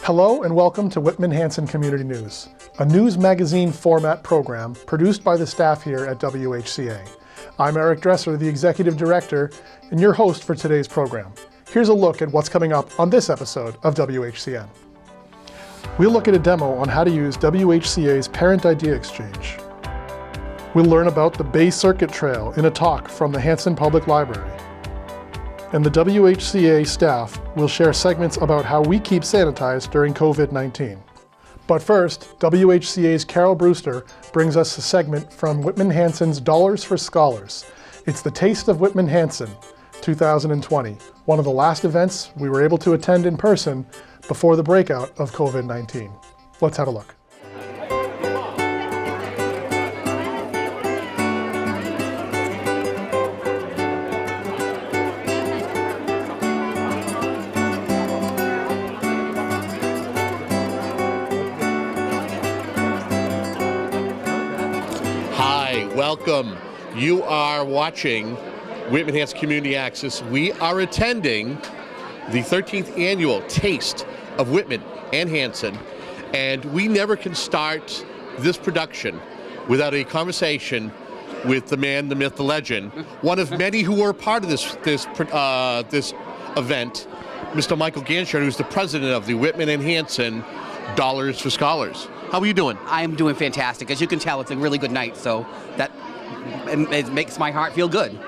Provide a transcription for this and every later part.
Hello and welcome to Whitman Hanson Community News, a news magazine format program produced by the staff here at WHCA. I'm Eric Dresser, the Executive Director, and your host for today's program. Here's a look at what's coming up on this episode of WHCN. We'll look at a demo on how to use WHCA's Parent Idea Exchange. We'll learn about the Bay Circuit Trail in a talk from the Hanson Public Library. And the WHCA staff will share segments about how we keep sanitized during COVID-19. But first, WHCA's Carol Brewster brings us a segment from Whitman Hanson's Dollars for Scholars. It's the Taste of Whitman Hanson 2020, one of the last events we were able to attend in person before the breakout of COVID-19. Let's have a look. Welcome. You are watching Whitman Hanson Community Access. We are attending the 13th annual Taste of Whitman and Hanson, and we never can start this production without a conversation with the man, the myth, the legend, one of many who were part of this event, Mr. Michael Ganshard, who's the president of the Whitman and Hanson Dollars for Scholars. How are you doing? I am doing fantastic. As you can tell, it's a really good night, so that it makes my heart feel good.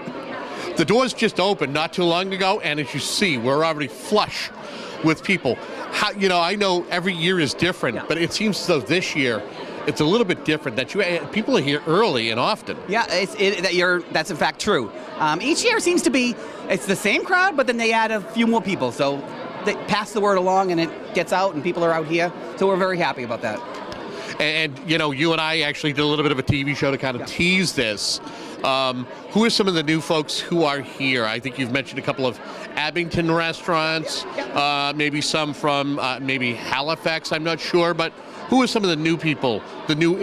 The doors just opened not too long ago, and as you see, we're already flush with people. I know every year is different, but it seems as though this year it's a little bit different. That people are here early and often. Yeah, that's in fact true. Each year seems to be it's the same crowd, but then they add a few more people, so they pass the word along, and it gets out, and people are out here. So we're very happy about that. And you and I actually did a little bit of a TV show to kind of tease this. Who are some of the new folks who are here? I think you've mentioned a couple of Abington restaurants, maybe some from maybe Halifax, I'm not sure, but who are some of the new people, the new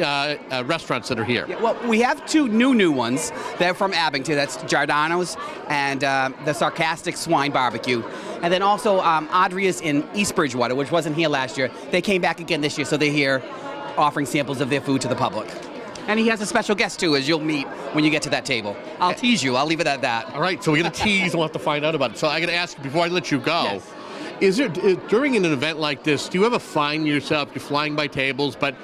restaurants that are here? Yeah, well, we have two new ones. They're from Abington. That's Giordano's and the Sarcastic Swine Barbecue. And then also Adria's in East Bridgewater, which wasn't here last year. They came back again this year, so they're here offering samples of their food to the public. And he has a special guest too, as you'll meet when you get to that table. I'll tease you. I'll leave it at that. All right, so we're going to tease and we'll have to find out about it. So I got to ask you before I let you go. Yes. Is there, during an event like this, do you ever find yourself, you're flying by tables, but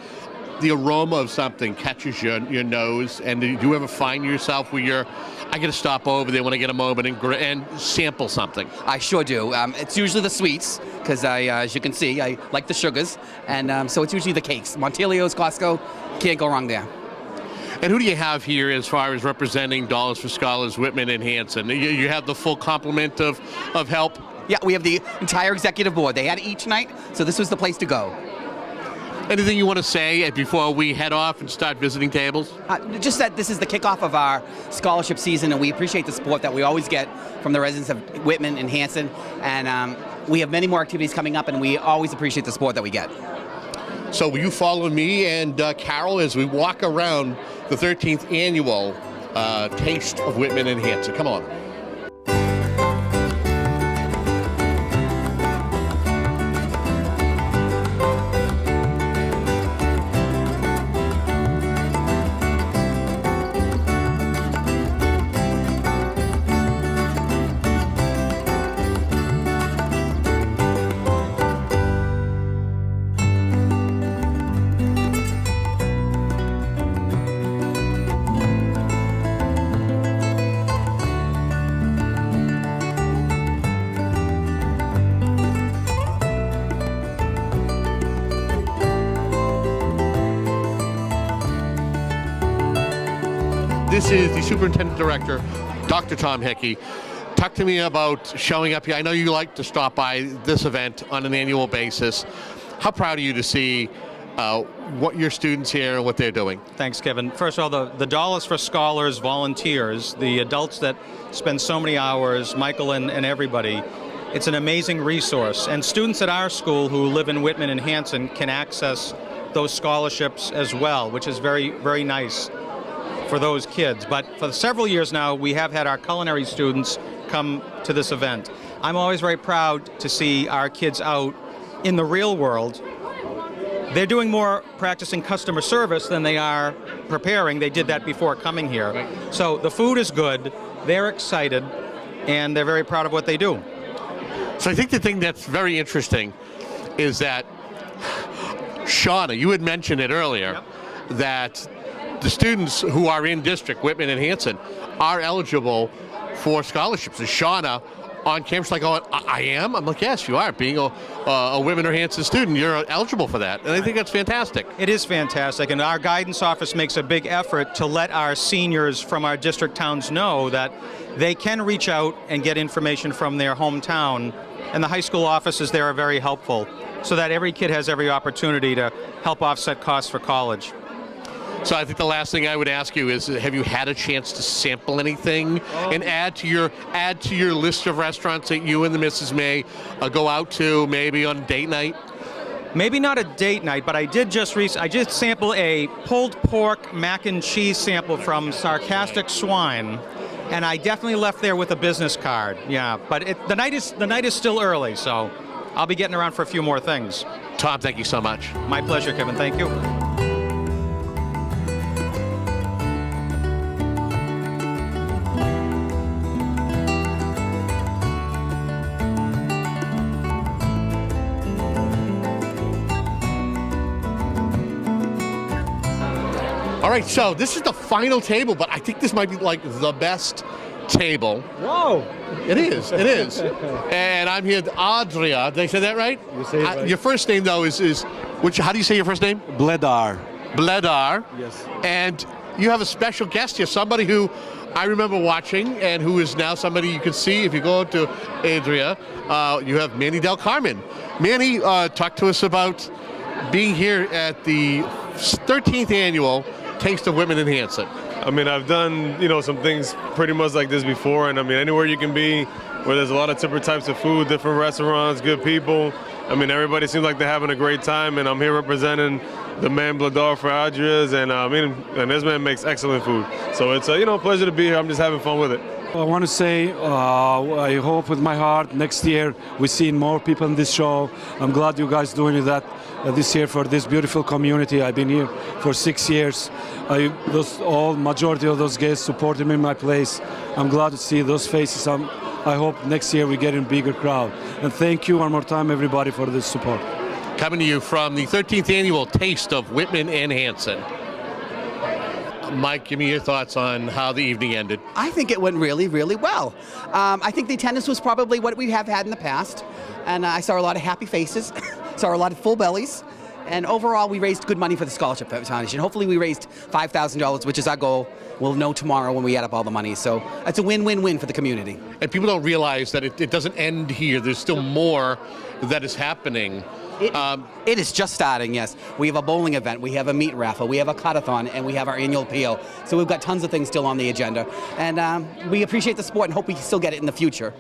the aroma of something catches your nose, and do you ever find yourself where I got to stop over there when I get a moment and sample something? I sure do. It's usually the sweets, because as you can see, I like the sugars, and so it's usually the cakes. Montilio's, Costco, can't go wrong there. And who do you have here as far as representing Dollars for Scholars, Whitman and Hanson? You have the full complement of help? Yeah, we have the entire executive board. They had it each night, so this was the place to go. Anything you want to say before we head off and start visiting tables? Just that this is the kickoff of our scholarship season, and we appreciate the support that we always get from the residents of Whitman and Hanson. And we have many more activities coming up, and we always appreciate the support that we get. So will you follow me and Carol as we walk around the 13th annual Taste of Whitman and Hanson? Come on. This is the Superintendent Director, Dr. Tom Hickey. Talk to me about showing up here. I know you like to stop by this event on an annual basis. How proud are you to see what your students here and what they're doing? Thanks, Kevin. First of all, the Dollars for Scholars volunteers, the adults that spend so many hours, Michael and everybody, it's an amazing resource. And students at our school who live in Whitman and Hanson can access those scholarships as well, which is very, very nice for those kids. But for several years now, we have had our culinary students come to this event. I'm always very proud to see our kids out in the real world, they're doing more practicing customer service than they are preparing. They did that before coming here. Right. So the food is good, they're excited, and they're very proud of what they do. So I think the thing that's very interesting is that, Shauna, you had mentioned it earlier, that the students who are in district, Whitman and Hanson, are eligible for scholarships. And Shauna on campus like, oh, I am? I'm like, yes, you are. Being a Whitman or Hanson student, you're eligible for that. And I think that's fantastic. It is fantastic, and our guidance office makes a big effort to let our seniors from our district towns know that they can reach out and get information from their hometown, and the high school offices there are very helpful, so that every kid has every opportunity to help offset costs for college. So I think the last thing I would ask you is, have you had a chance to sample anything and add to your list of restaurants that you and the missus may go out to, maybe on date night? Maybe not a date night, but I did just sample a pulled pork mac and cheese sample from Sarcastic Swine, and I definitely left there with a business card. Yeah, but the night is still early, so I'll be getting around for a few more things. Tom, thank you so much. My pleasure, Kevin. Thank you. All right, so this is the final table, but I think this might be like the best table. Whoa! It is, it is. And I'm here with Adria. Did I say that right? You say it right. Your first name, though, is how do you say your first name? Bledar. Bledar. Yes. And you have a special guest here, somebody who I remember watching and who is now somebody you can see if you go to Adria. You have Manny Del Carmen. Manny, talk to us about being here at the 13th annual Taste of Whitman and Hanson. I mean, I've done, some things pretty much like this before, and I mean, anywhere you can be where there's a lot of different types of food, different restaurants, good people. I mean, everybody seems like they're having a great time, and I'm here representing the man Bladar for Adria's, and and this man makes excellent food. So it's a pleasure to be here. I'm just having fun with it. I want to say, I hope with my heart next year we see more people in this show. I'm glad you guys doing that this year for this beautiful community. I've been here for 6 years. Majority of those guests supported me in my place. I'm glad to see those faces. I hope next year we get in bigger crowd. And thank you one more time, everybody, for this support. Coming to you from the 13th annual Taste of Whitman and Hanson. Mike, give me your thoughts on how the evening ended. I think it went really, really well. I think the attendance was probably what we have had in the past, and I saw a lot of happy faces, saw a lot of full bellies, and overall we raised good money for the Scholarship Foundation. Hopefully we raised $5,000, which is our goal. We'll know tomorrow when we add up all the money. So it's a win-win-win for the community. And people don't realize that it doesn't end here. There's still more that is happening. It is just starting, yes. We have a bowling event, we have a meat raffle, we have a cut-a-thon, and we have our annual PO. So we've got tons of things still on the agenda. And we appreciate the support and hope we can still get it in the future.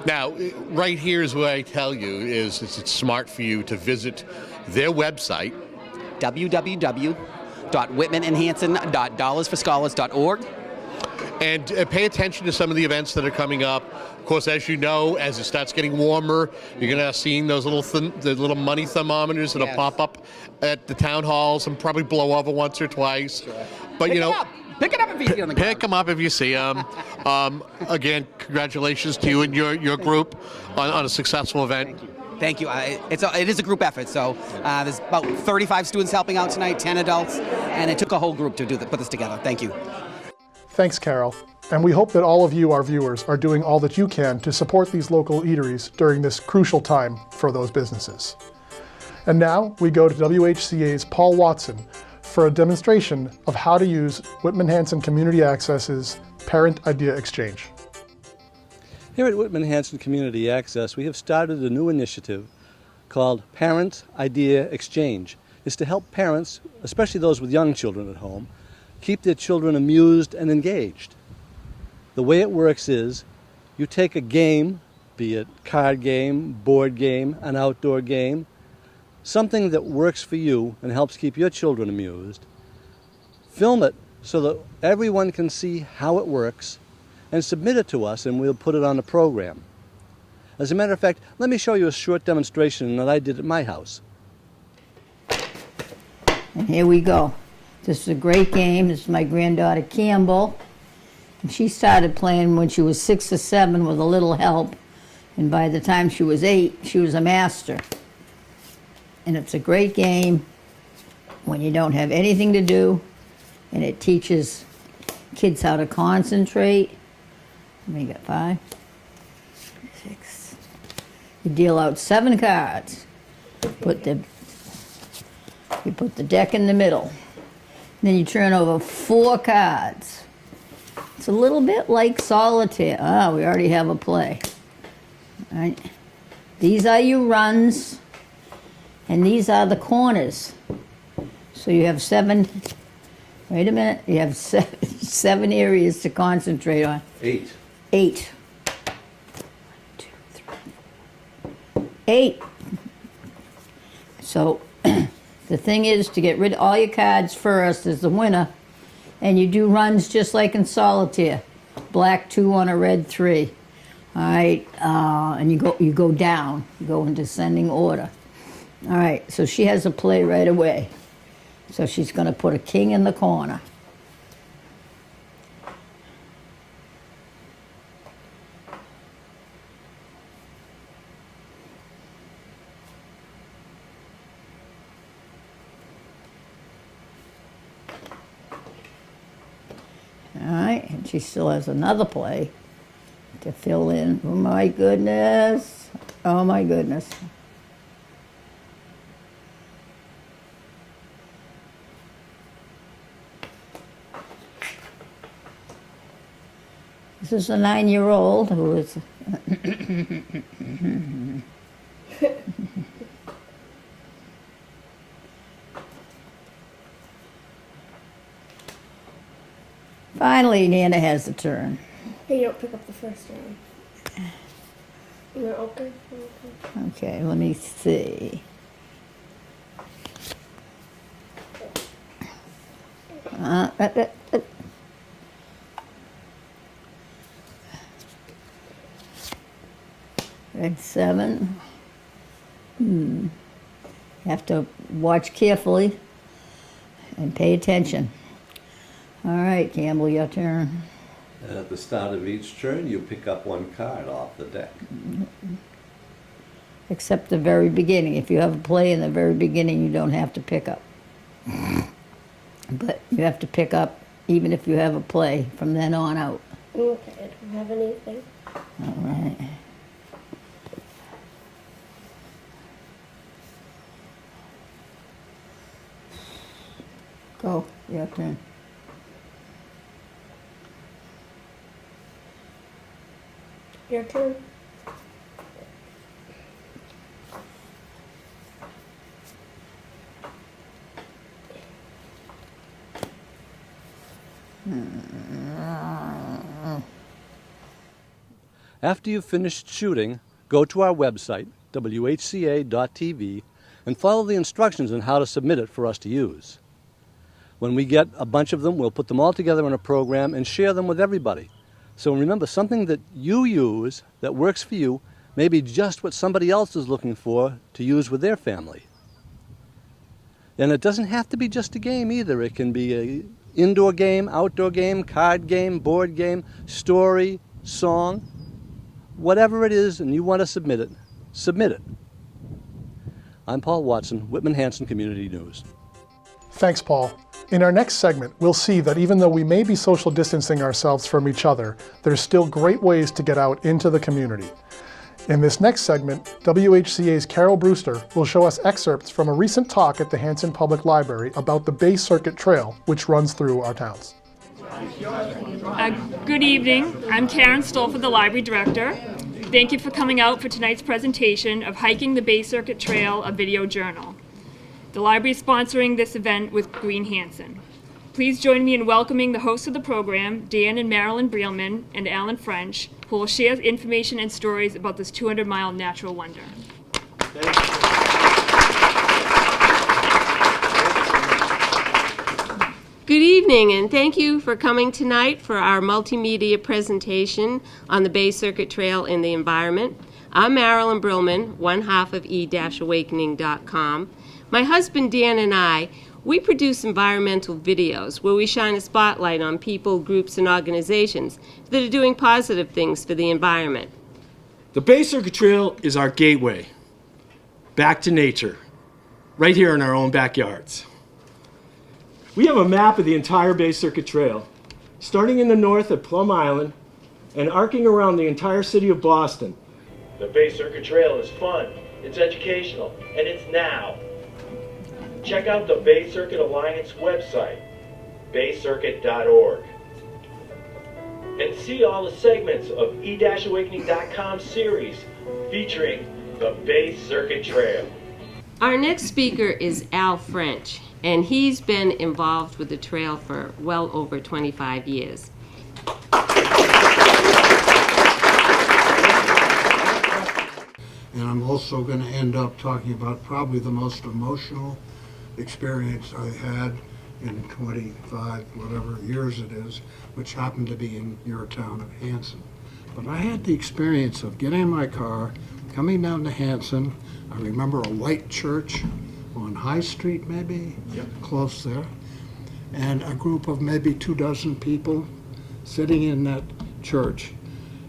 Now, right here is what I tell you is it's smart for you to visit their website. www.whitmanandhanson.dollarsforscholars.org. And pay attention to some of the events that are coming up. Of course, as you know, as it starts getting warmer, you're going to start seeing those little money thermometers that'll pop up at the town halls and probably blow over once or twice. Sure. But Pick it up if you see on the ground. Pick them up if you see them. Again, congratulations to you and your group on a successful event. Thank you. It is a group effort, so there's about 35 students helping out tonight, 10 adults, and it took a whole group to put this together. Thank you. Thanks, Carol. And we hope that all of you, our viewers, are doing all that you can to support these local eateries during this crucial time for those businesses. And now we go to WHCA's Paul Watson for a demonstration of how to use Whitman Hanson Community Access's Parent Idea Exchange. Here at Whitman Hanson Community Access, we have started a new initiative called Parent Idea Exchange. It's to help parents, especially those with young children at home, keep their children amused and engaged. The way it works is you take a game, be it card game, board game, an outdoor game, something that works for you and helps keep your children amused, film it so that everyone can see how it works, and submit it to us and we'll put it on the program. As a matter of fact, let me show you a short demonstration that I did at my house. And here we go. This is a great game. This is my granddaughter Campbell. And she started playing when she was 6 or 7 with a little help. And by the time she was 8, she was a master. And it's a great game when you don't have anything to do. And it teaches kids how to concentrate. We got 5, 6. You deal out 7 cards. You put the deck in the middle. Then you turn over 4 cards. It's a little bit like solitaire. Ah, we already have a play. All right. These are your runs, and these are the corners. So you have 7. Wait a minute. You have 7 areas to concentrate on. 8. 8. 1, 2, 3, 8. So the thing is to get rid of all your cards first as the winner, and you do runs just like in solitaire. Black 2 on a red 3. All right, and you go down. You go in descending order. All right, so she has a play right away. So she's going to put a king in the corner. All right, and she still has another play to fill in. Oh my goodness. Oh my goodness. This is a 9-year-old who is finally Nana has the turn. Hey, you don't pick up the first one. You're okay? Okay, let me see. Red 7. You have to watch carefully and pay attention. All right, Campbell, your turn. And at the start of each turn, you pick up 1 card off the deck. Except the very beginning. If you have a play in the very beginning, you don't have to pick up. But you have to pick up even if you have a play from then on out. Okay, I don't have anything. All right. Go, your turn. Your turn. After you've finished shooting, go to our website, whca.tv, and follow the instructions on how to submit it for us to use. When we get a bunch of them, we'll put them all together in a program and share them with everybody. So remember, something that you use that works for you may be just what somebody else is looking for to use with their family. And it doesn't have to be just a game either. It can be an indoor game, outdoor game, card game, board game, story, song. Whatever it is and you want to submit it, submit it. I'm Paul Watson, Whitman Hanson Community News. Thanks, Paul. In our next segment, we'll see that even though we may be social distancing ourselves from each other, there's still great ways to get out into the community. In this next segment, WHCA's Carol Brewster will show us excerpts from a recent talk at the Hanson Public Library about the Bay Circuit Trail, which runs through our towns. Good evening. I'm Karen Stolford, the Library Director. Thank you for coming out for tonight's presentation of Hiking the Bay Circuit Trail, a video journal. The library is sponsoring this event with Green Hanson. Please join me in welcoming the hosts of the program, Dan and Marilyn Brielman and Alan French, who will share information and stories about this 200-mile natural wonder. Good evening, and thank you for coming tonight for our multimedia presentation on the Bay Circuit Trail and the environment. I'm Marilyn Brillman, one half of e-awakening.com. My husband Dan and I, we produce environmental videos where we shine a spotlight on people, groups, and organizations that are doing positive things for the environment. The Bay Circuit Trail is our gateway back to nature, right here in our own backyards. We have a map of the entire Bay Circuit Trail, starting in the north at Plum Island and arcing around the entire city of Boston. The Bay Circuit Trail is fun, it's educational, and it's now. Check out the Bay Circuit Alliance website, baycircuit.org. And see all the segments of e-awakening.com series featuring the Bay Circuit Trail. Our next speaker is Al French, and he's been involved with the trail for well over 25 years. And I'm also going to end up talking about probably the most emotional experience I had in 25, whatever years it is, which happened to be in your town of Hanson. But I had the experience of getting in my car, coming down to Hanson. I remember a white church on High Street, maybe, close there, and a group of maybe 24 people sitting in that church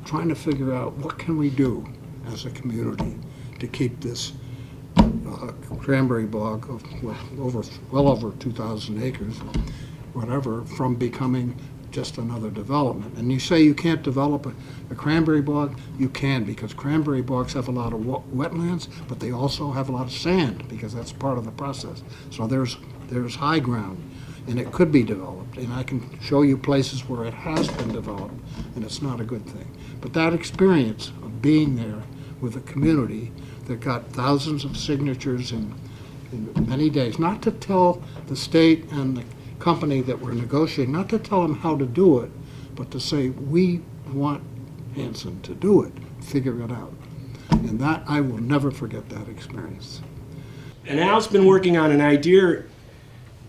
trying to figure out what can we do as a community to keep this cranberry bog of well over 2,000 acres, whatever, from becoming just another development. And you say you can't develop a cranberry bog? You can, because cranberry bogs have a lot of wetlands, but they also have a lot of sand, because that's part of the process. So there's high ground, and it could be developed. And I can show you places where it has been developed, and it's not a good thing. But that experience of being there with a community that got thousands of signatures in many days, not to tell the state and the company that we're negotiating, not to tell them how to do it, but to say, we want Hanson to do it, figure it out. And that, I will never forget that experience. And Al's been working on an idea,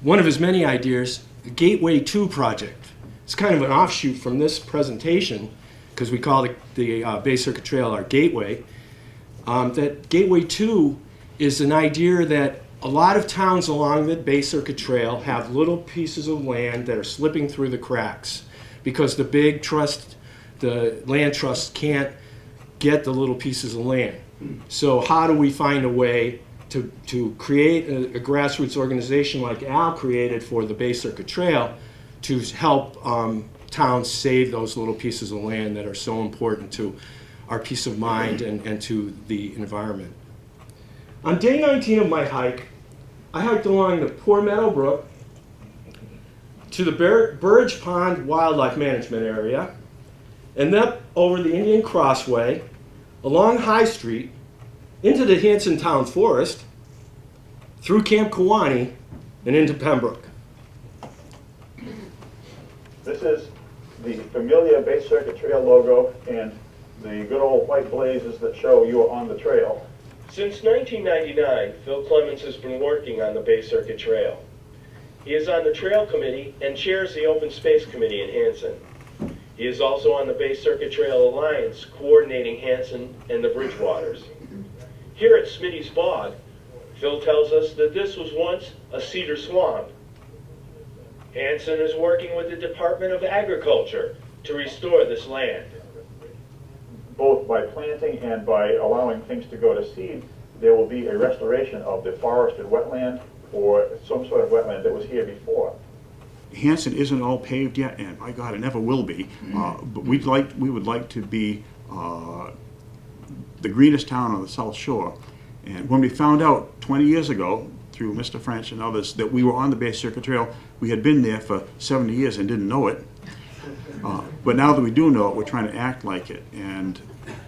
one of his many ideas, the Gateway 2 project. It's kind of an offshoot from this presentation, because we call the Bay Circuit Trail our gateway. That Gateway 2 is an idea that a lot of towns along the Bay Circuit Trail have little pieces of land that are slipping through the cracks because the big trust, the land trusts, can't get the little pieces of land. So how do we find a way to create a grassroots organization like Al created for the Bay Circuit Trail to help towns save those little pieces of land that are so important to our peace of mind and to the environment. On day 19 of my hike, I hiked along the Poor Meadow Brook to the Burridge Pond Wildlife Management Area, and up over the Indian Crossway, along High Street, into the Hanson Town Forest, through Camp Kewanee, and into Pembroke. This is the familiar Bay Circuit Trail logo and the good old white blazes that show you are on the trail. Since 1999, Phil Clemens has been working on the Bay Circuit Trail. He is on the Trail Committee and chairs the Open Space Committee in Hanson. He is also on the Bay Circuit Trail Alliance, coordinating Hanson and the Bridgewaters. Here at Smitty's Bog, Phil tells us that this was once a cedar swamp. Hanson is working with the Department of Agriculture to restore this land. Both by planting and by allowing things to go to seed, there will be a restoration of the forested wetland or some sort of wetland that was here before. Hanson isn't all paved yet, and by God, it never will be. But we would like to be the greenest town on the South Shore. And when we found out 20 years ago, through Mr. French and others, that we were on the Bay Circuit Trail, we had been there for 70 years and didn't know it. But now that we do know it, we're trying to act like it. And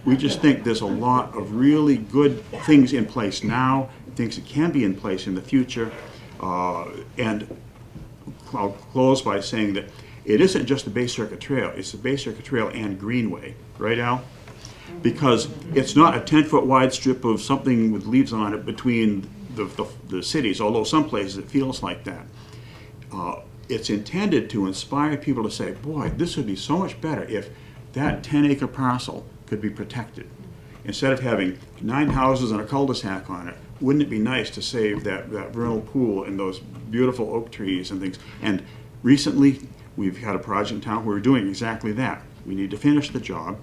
we just think there's a lot of really good things in place now, things that can be in place in the future. And I'll close by saying that it isn't just the Bay Circuit Trail, it's the Bay Circuit Trail and Greenway, right, Al? Because it's not a 10-foot wide strip of something with leaves on it between the cities, although some places it feels like that. It's intended to inspire people to say, boy, this would be so much better if that 10-acre parcel could be protected. instead of having 9 houses and a cul-de-sac on it, wouldn't it be nice to save that vernal pool and those beautiful oak trees and things? And recently, we've had a project in town where we're doing exactly that. We need to finish the job,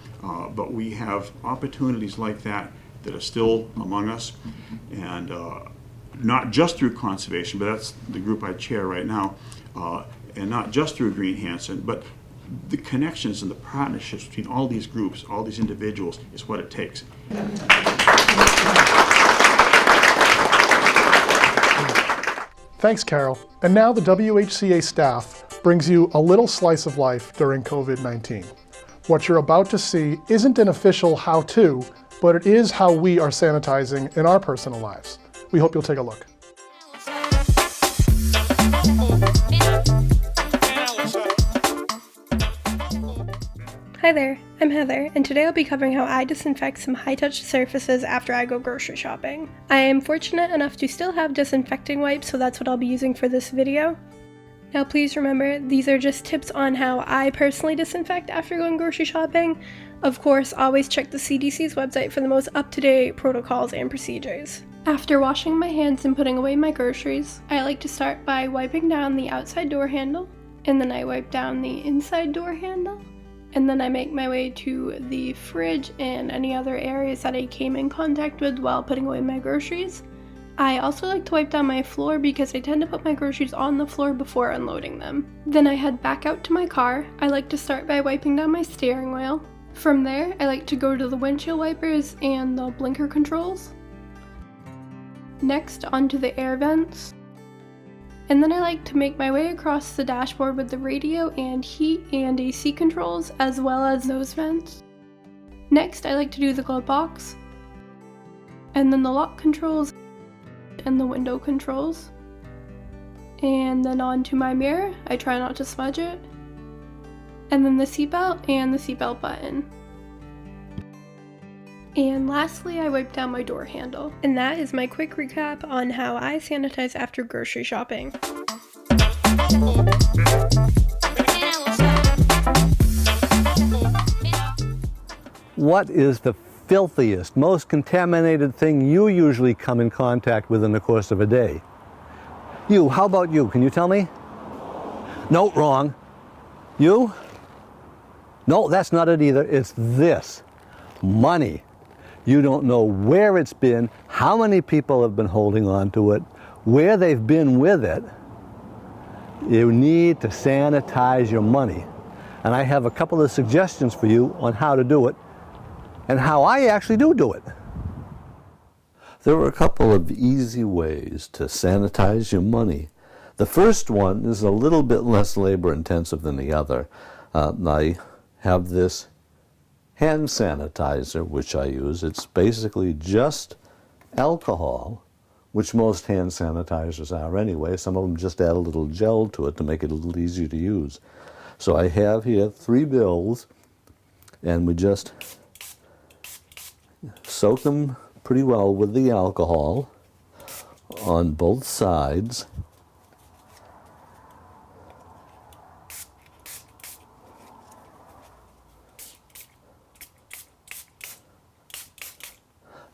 but we have opportunities like that that are still among us, and not just through conservation, but that's the group I chair right now, and not just through Green Hanson, but the connections and the partnerships between all these groups, all these individuals, is what it takes. Thanks, Carol. And now the WHCA staff brings you a little slice of life during COVID-19. What you're about to see isn't an official how-to, but it is how we are sanitizing in our personal lives. We hope you'll take a look. Hi there, I'm Heather, and today I'll be covering how I disinfect some high-touch surfaces after I go grocery shopping. I am fortunate enough to still have disinfecting wipes, so that's what I'll be using for this video. Now please remember, these are just tips on how I personally disinfect after going grocery shopping. Of course, always check the CDC's website for the most up-to-date protocols and procedures. After washing my hands and putting away my groceries, I like to start by wiping down the outside door handle, and then I wipe down the inside door handle, and then I make my way to the fridge and any other areas that I came in contact with while putting away my groceries. I also like to wipe down my floor because I tend to put my groceries on the floor before unloading them. Then I head back out to my car. I like to start by wiping down my steering wheel. From there, I like to go to the windshield wipers and the blinker controls. Next, onto the air vents. And then I like to make my way across the dashboard with the radio and heat and AC controls, as well as those vents. Next, I like to do the glove box, and then the lock controls, and the window controls. And then onto my mirror, I try not to smudge it. And then the seatbelt and the seatbelt button. And lastly, I wipe down my door handle. And that is my quick recap on how I sanitize after grocery shopping. What is the filthiest, most contaminated thing you usually come in contact with in the course of a day? You, how about you? Can you tell me? No, wrong. You? No, that's not it either. It's this. Money. You don't know where it's been, how many people have been holding on to it, where they've been with it. You need to sanitize your money. And I have a couple of suggestions for you on how to do it and how I actually do it. There are a couple of easy ways to sanitize your money. The first one is a little bit less labor intensive than the other. I have this hand sanitizer, which I use. It's basically just alcohol, which most hand sanitizers are anyway. Some of them just add a little gel to it to make it a little easier to use. So I have here 3 bills, and we just soak them pretty well with the alcohol on both sides.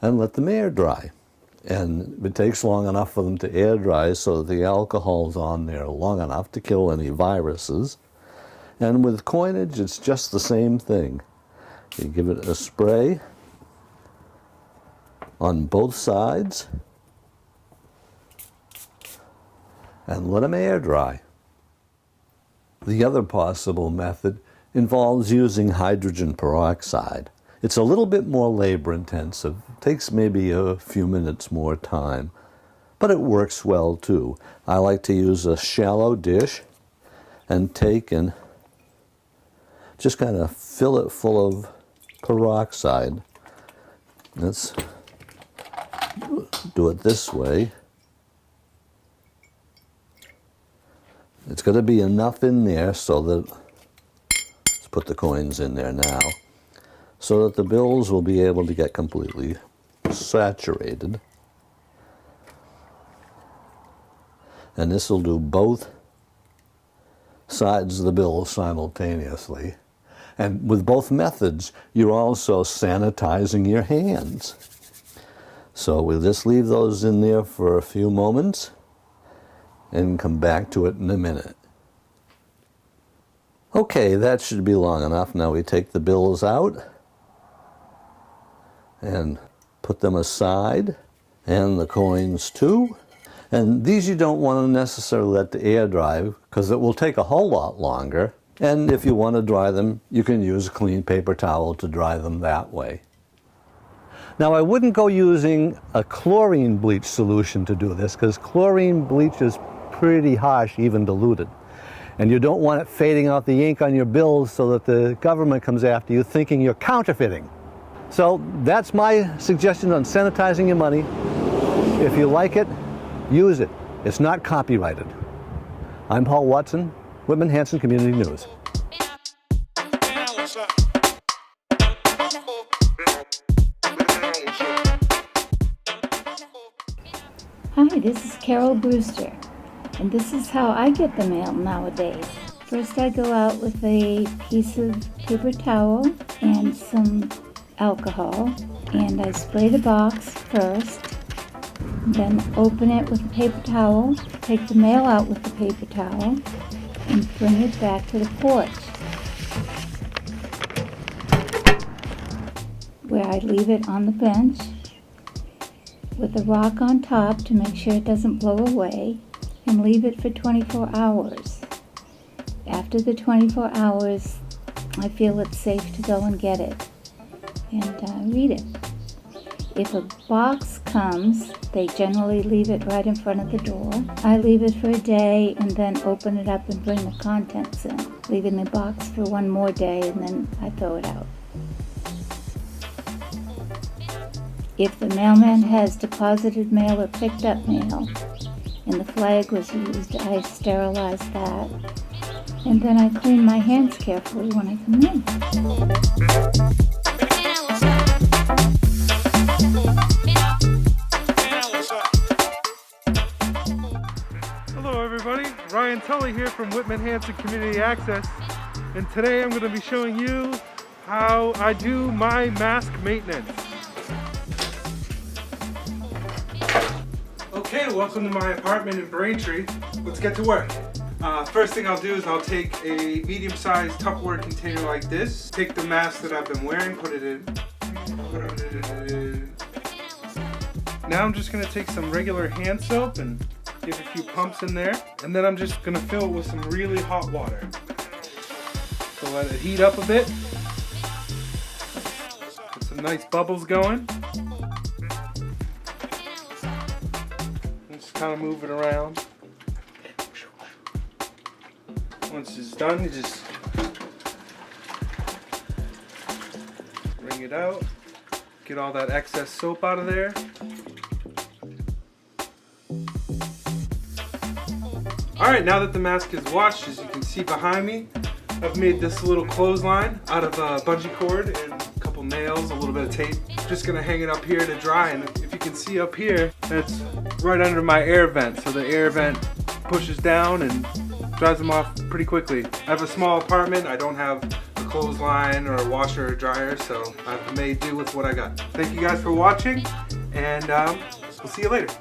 And let them air dry. And it takes long enough for them to air dry so that the alcohol's on there long enough to kill any viruses. And with coinage, it's just the same thing. You give it a spray on both sides and let them air dry. The other possible method involves using hydrogen peroxide. It's a little bit more labor intensive, takes maybe a few minutes more time, but it works well too. I like to use a shallow dish and take and just kind of fill it full of peroxide. Let's do it this way. It's got to be enough in there so that, let's put the coins in there now, so that the bills will be able to get completely saturated. And this will do both sides of the bill simultaneously. And with both methods, you're also sanitizing your hands. So we'll just leave those in there for a few moments and come back to it in a minute. Okay, that should be long enough. Now we take the bills out and put them aside, and the coins too. And these you don't want to necessarily let the air dry because it will take a whole lot longer. And if you want to dry them, you can use a clean paper towel to dry them that way. Now I wouldn't go using a chlorine bleach solution to do this because chlorine bleach is pretty harsh, even diluted. And you don't want it fading out the ink on your bills so that the government comes after you thinking you're counterfeiting. So that's my suggestion on sanitizing your money. If you like it, use it. It's not copyrighted. I'm Paul Watson, Whitman Hanson Community News. Hi, this is Carol Brewster, and this is how I get the mail nowadays. First I go out with a piece of paper towel and some alcohol, and I spray the box first, then open it with a paper towel, take the mail out with the paper towel, and bring it back to the porch, where I leave it on the bench with a rock on top to make sure it doesn't blow away, and leave it for 24 hours. After the 24 hours, I feel it's safe to go and get it and read it. If a box comes, they generally leave it right in front of the door. I leave it for a day and then open it up and bring the contents in, leaving the box for one more day, and then I throw it out. If the mailman has deposited mail or picked up mail, and the flag was used, I sterilize that, and then I clean my hands carefully when I come in. Hello everybody, Ryan Tully here from Whitman Hanson Community Access, and today I'm going to be showing you how I do my mask maintenance. Okay, welcome to my apartment in Braintree. Let's get to work. First thing I'll do is I'll take a medium-sized Tupperware container like this, take the mask that I've been wearing, put it in. Now I'm just going to take some regular hand soap and give a few pumps in there, and then I'm just going to fill it with some really hot water. So let it heat up a bit. Get some nice bubbles going. Just kind of move it around. Once it's done, you just wring it out, get all that excess soap out of there. Alright, now that the mask is washed, as you can see behind me, I've made this little clothesline out of bungee cord and a couple nails, a little bit of tape. I'm just going to hang it up here to dry, and if you can see up here, that's right under my air vent, so the air vent pushes down and dries them off pretty quickly. I have a small apartment, I don't have a clothesline or a washer or dryer, so I've made do with what I got. Thank you guys for watching, and we'll see you later.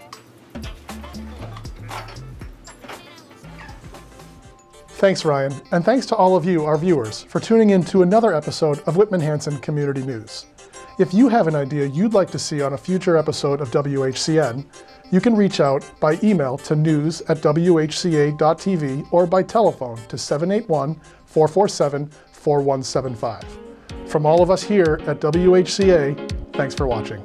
Thanks, Ryan, and thanks to all of you, our viewers, for tuning in to another episode of Whitman Hanson Community News. If you have an idea you'd like to see on a future episode of WHCN, you can reach out by email to news@whca.tv or by telephone to 781-447-4175. From all of us here at WHCA, thanks for watching.